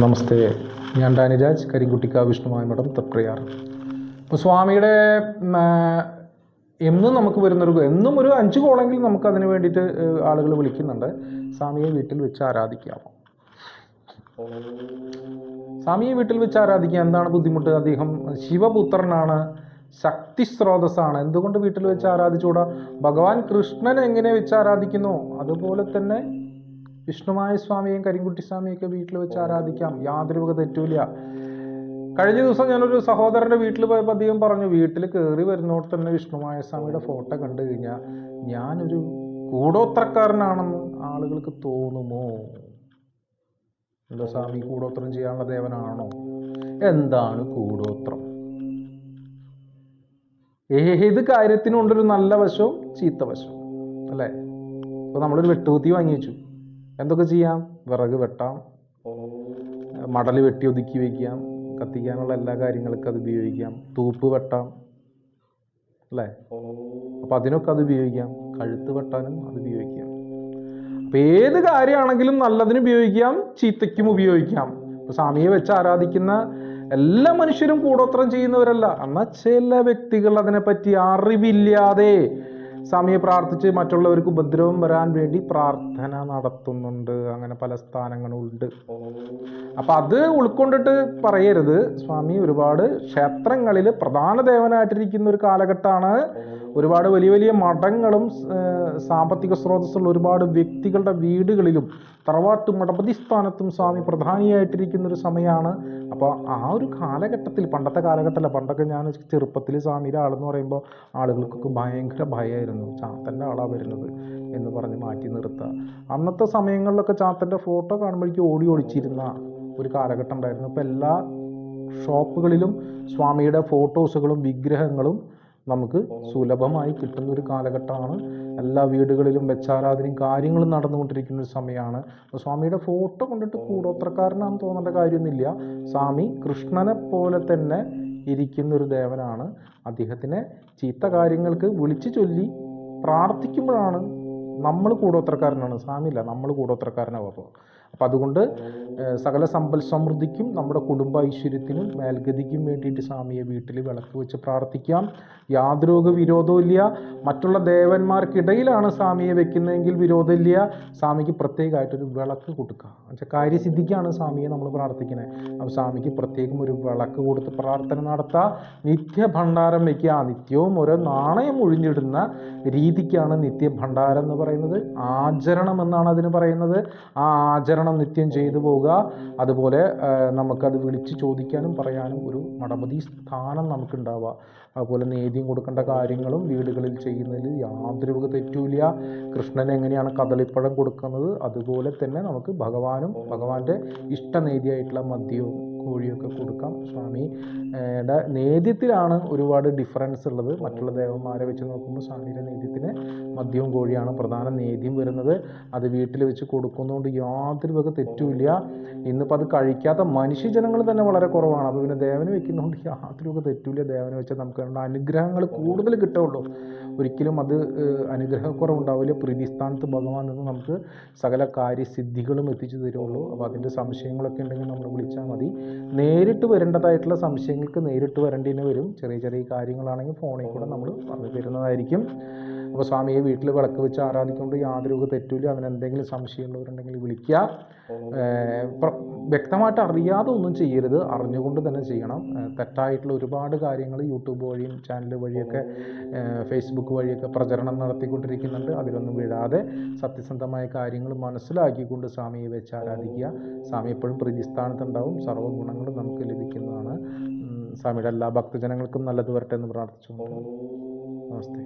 നമസ്തേ, ഞാൻ ഡാനിരാജ്, കരിങ്കുട്ടിക്കാവ് വിഷ്ണുമായ മഠം തൃപ്രയാർ. ഇപ്പോൾ സ്വാമിയുടെ എന്നും നമുക്ക് എന്നും ഒരു 5 കോളെങ്കിലും നമുക്ക് അതിന് വേണ്ടിയിട്ട് ആളുകൾ വിളിക്കുന്നുണ്ട്. സ്വാമിയെ വീട്ടിൽ വെച്ച് ആരാധിക്കാമോ? സ്വാമിയെ വീട്ടിൽ വെച്ച് ആരാധിക്കുക എന്താണ് ബുദ്ധിമുട്ട്? അദ്ദേഹം ശിവപുത്രനാണ്, ശക്തി സ്രോതസ്സാണ്. എന്തുകൊണ്ട് വീട്ടിൽ വെച്ച് ആരാധിച്ചുകൂടാ? ഭഗവാൻ കൃഷ്ണൻ എങ്ങനെ വെച്ച് ആരാധിക്കുന്നു അതുപോലെ തന്നെ വിഷ്ണുമായ സ്വാമിയെയും കരിങ്കുട്ടി സ്വാമിയൊക്കെ വീട്ടിൽ വെച്ച് ആരാധിക്കാം, യാതൊരു വക തെറ്റൂല. കഴിഞ്ഞ ദിവസം ഞാനൊരു സഹോദരൻ്റെ വീട്ടിൽ പോയപ്പോൾ അദ്ദേഹം പറഞ്ഞു, വീട്ടിൽ കയറി വരുന്നോട് തന്നെ വിഷ്ണുമായ സ്വാമിയുടെ ഫോട്ടോ കണ്ടു കഴിഞ്ഞാൽ ഞാനൊരു കൂടോത്രക്കാരനാണെന്ന് ആളുകൾക്ക് തോന്നുമോ? എന്താ സ്വാമി കൂടോത്രം ചെയ്യാനുള്ള ദേവനാണോ? എന്താണ് കൂടോത്രം? ഏത് കാര്യത്തിനുണ്ടൊരു നല്ല വശവും ചീത്ത വശവും അല്ലേ? ഇപ്പോൾ നമ്മളൊരു വെട്ടുകുത്തി വാങ്ങി വെച്ചു, എന്തൊക്കെ ചെയ്യാം? വിറക് വെട്ടാം, മടൽ വെട്ടി ഒതുക്കി വയ്ക്കാം, കത്തിക്കാനുള്ള എല്ലാ കാര്യങ്ങൾക്കും അത് ഉപയോഗിക്കാം, തൂപ്പ് വെട്ടാം അല്ലേ? അപ്പം അതിനൊക്കെ അത് ഉപയോഗിക്കാം, കഴുത്ത് വെട്ടാനും അത് ഉപയോഗിക്കാം. അപ്പം ഏത് കാര്യമാണെങ്കിലും നല്ലതിന് ഉപയോഗിക്കാം, ചീത്തയ്ക്കും ഉപയോഗിക്കാം. ഇപ്പം സ്വാമിയെ വെച്ച് ആരാധിക്കുന്ന എല്ലാ മനുഷ്യരും കൂടോത്രം ചെയ്യുന്നവരല്ല. എന്നാൽ ചില വ്യക്തികൾ അതിനെപ്പറ്റി അറിവില്ലാതെ സ്വാമിയെ പ്രാർത്ഥിച്ച് മറ്റുള്ളവർക്ക് ഉപദ്രവം വരാൻ വേണ്ടി പ്രാർത്ഥന നടത്തുന്നുണ്ട്. അങ്ങനെ പല സ്ഥാനങ്ങളുണ്ട്. അപ്പം അത് ഉൾക്കൊണ്ടിട്ട് പറയരുത്. സ്വാമി ഒരുപാട് ക്ഷേത്രങ്ങളിൽ പ്രധാന ദേവനായിട്ടിരിക്കുന്ന ഒരു കാലഘട്ടമാണ്. ഒരുപാട് വലിയ വലിയ മഠങ്ങളും സാമ്പത്തിക സ്രോതസ്സുള്ള ഒരുപാട് വ്യക്തികളുടെ വീടുകളിലും തറവാട്ട് മഠപതി സ്ഥാനത്തും സ്വാമി പ്രധാനിയായിട്ടിരിക്കുന്ന ഒരു സമയമാണ്. അപ്പോൾ ആ ഒരു കാലഘട്ടത്തിൽ, പണ്ടത്തെ കാലഘട്ടമല്ല, പണ്ടൊക്കെ ഞാൻ ചെറുപ്പത്തിൽ സ്വാമിയുടെ ആളെന്ന് പറയുമ്പോൾ ആളുകൾക്കൊക്കെ ഭയങ്കര ഭയമായിരുന്നു. ചാത്തൻ്റെ ആളാണ് വരുന്നത് എന്ന് പറഞ്ഞ് മാറ്റി നിർത്തുക. അന്നത്തെ സമയങ്ങളിലൊക്കെ ചാത്തൻ്റെ ഫോട്ടോ കാണുമ്പോഴേക്കും ഓടി ഒളിച്ചിരുന്ന ഒരു കാലഘട്ടം ഉണ്ടായിരുന്നു. ഇപ്പോൾ എല്ലാ ഷോപ്പുകളിലും സ്വാമിയുടെ ഫോട്ടോസുകളും വിഗ്രഹങ്ങളും നമുക്ക് സുലഭമായി കിട്ടുന്ന ഒരു കാലഘട്ടമാണ്. എല്ലാ വീടുകളിലും വെച്ചാരാധനയും കാര്യങ്ങളും നടന്നുകൊണ്ടിരിക്കുന്ന ഒരു സമയമാണ്. അപ്പോൾ സ്വാമിയുടെ ഫോട്ടോ കൊണ്ടിട്ട് കൂടോത്രക്കാരനാണെന്ന് തോന്നേണ്ട കാര്യമൊന്നുമില്ല. സ്വാമി കൃഷ്ണനെ പോലെ തന്നെ ഇരിക്കുന്ന ഒരു ദേവനാണ്. അദ്ദേഹത്തിനെ ചീത്ത കാര്യങ്ങൾക്ക് വിളിച്ചു ചൊല്ലി പ്രാർത്ഥിക്കുമ്പോഴാണ് നമ്മൾ കൂടോത്രക്കാരനാണ്, സ്വാമിയില്ല, നമ്മൾ കൂടോത്രക്കാരനാവുക. അപ്പം അതുകൊണ്ട് സകല സമ്പൽ സമൃദ്ധിക്കും നമ്മുടെ കുടുംബ ഐശ്വര്യത്തിനും മേൽഗതിക്കും വേണ്ടിയിട്ട് സ്വാമിയെ വീട്ടിൽ വിളക്ക് വെച്ച് പ്രാർത്ഥിക്കാം. യാതൊരു വിരോധവും ഇല്ല. മറ്റുള്ള ദേവന്മാർക്കിടയിലാണ് സ്വാമിയെ വെക്കുന്നതെങ്കിൽ വിരോധമില്ല. സ്വാമിക്ക് പ്രത്യേകമായിട്ടൊരു വിളക്ക് കൊടുക്കുക. എന്നുവെച്ചാൽ കാര്യസിദ്ധിക്കാണ് സ്വാമിയെ നമ്മൾ പ്രാർത്ഥിക്കുന്നത്. അപ്പോൾ സ്വാമിക്ക് പ്രത്യേകം ഒരു വിളക്ക് കൊടുത്ത് പ്രാർത്ഥന നടത്തുക. നിത്യഭണ്ഡാരം വയ്ക്കുക. നിത്യവും ഓരോ നാണയം ഒഴിഞ്ഞിടുന്ന രീതിക്കാണ് നിത്യഭണ്ഡാരം എന്ന് പറയുന്നത്. ആചരണം എന്നാണ് അതിന് പറയുന്നത്. ആ ആചരണം നിത്യം ചെയ്തു പോവുക. അതുപോലെ നമുക്കത് വിളിച്ച് ചോദിക്കാനും പറയാനും ഒരു മഠപതി സ്ഥാനം നമുക്കുണ്ടാവുക. അതുപോലെ നേദ്യം കൊടുക്കേണ്ട കാര്യങ്ങളും വീടുകളിൽ ചെയ്യുന്നതിൽ യാതൊരു വക തെറ്റുമില്ല. കൃഷ്ണൻ എങ്ങനെയാണ് കദളിപ്പഴം കൊടുക്കുന്നത് അതുപോലെ തന്നെ നമുക്ക് ഭഗവാന്റെ ഇഷ്ടനേദ്യമായിട്ടുള്ള മദ്യവും കോഴിയൊക്കെ കൊടുക്കാം. സ്വാമിയുടെ നേദ്യത്തിലാണ് ഒരുപാട് ഡിഫറൻസ് ഉള്ളത്. മറ്റുള്ള ദേവന്മാരെ വെച്ച് നോക്കുമ്പോൾ സ്വാമിയുടെ നേദ്യത്തിന് മദ്യവും കോഴിയാണ് പ്രധാന നേദ്യം വരുന്നത്. അത് വീട്ടിൽ വെച്ച് കൊടുക്കുന്നതുകൊണ്ട് യാതൊരു വക തെറ്റുമില്ല. ഇന്നിപ്പോൾ അത് കഴിക്കാത്ത മനുഷ്യജനങ്ങൾ തന്നെ വളരെ കുറവാണ്. അപ്പോൾ പിന്നെ ദേവന് വെക്കുന്നതുകൊണ്ട് യാതൊരു വക തെറ്റുമില്ല. ദേവന് വെച്ചാൽ നമുക്ക് അനുഗ്രഹങ്ങൾ കൂടുതൽ കിട്ടുള്ളൂ. ഒരിക്കലും അത് അനുഗ്രഹക്കുറവുണ്ടാവില്ല. പ്രീതിസ്ഥാനത്ത് ഭഗവാൻ നിന്ന് നമുക്ക് സകല കാര്യസിദ്ധികളും എത്തിച്ചു തരുള്ളൂ. അപ്പോൾ അതിൻ്റെ സംശയങ്ങളൊക്കെ ഉണ്ടെങ്കിൽ നമ്മൾ വിളിച്ചാൽ മതി. നേരിട്ട് വരേണ്ടതായിട്ടുള്ള സംശയങ്ങൾക്ക് നേരിട്ട് വരേണ്ടതിന് വരും. ചെറിയ ചെറിയ കാര്യങ്ങളാണെങ്കിൽ ഫോണിൽ കൂടെ നമ്മൾ പറഞ്ഞു തരുന്നതായിരിക്കും. അപ്പോൾ സ്വാമിയെ വീട്ടിൽ വിളക്ക് വെച്ച് ആരാധിക്കുമ്പോൾ യാതൊരു വക തെറ്റില്ല. അതിനെന്തെങ്കിലും സംശയമുള്ളവരുണ്ടെങ്കിൽ വിളിക്കുക. വ്യക്തമായിട്ട് അറിയാതെ ഒന്നും ചെയ്യരുത്, അറിഞ്ഞുകൊണ്ട് തന്നെ ചെയ്യണം. തെറ്റായിട്ടുള്ള ഒരുപാട് കാര്യങ്ങൾ യൂട്യൂബ് വഴിയും ചാനൽ വഴിയൊക്കെ ഫേസ്ബുക്ക് വഴിയൊക്കെ പ്രചരണം നടത്തിക്കൊണ്ടിരിക്കുന്നുണ്ട്. അതിലൊന്നും വീഴാതെ സത്യസന്ധമായ കാര്യങ്ങൾ മനസ്സിലാക്കിക്കൊണ്ട് സ്വാമിയെ വെച്ച് ആരാധിക്കുക. സ്വാമി എപ്പോഴും പ്രതിസ്ഥാനത്തുണ്ടാവും. സർവ്വ ഗുണങ്ങളും നമുക്ക് ലഭിക്കുന്നതാണ്. സ്വാമിയുടെ എല്ലാ ഭക്തജനങ്ങൾക്കും നല്ലത് വരട്ടെ എന്ന് പ്രാർത്ഥിച്ചുകൊണ്ട് നമസ്തേ.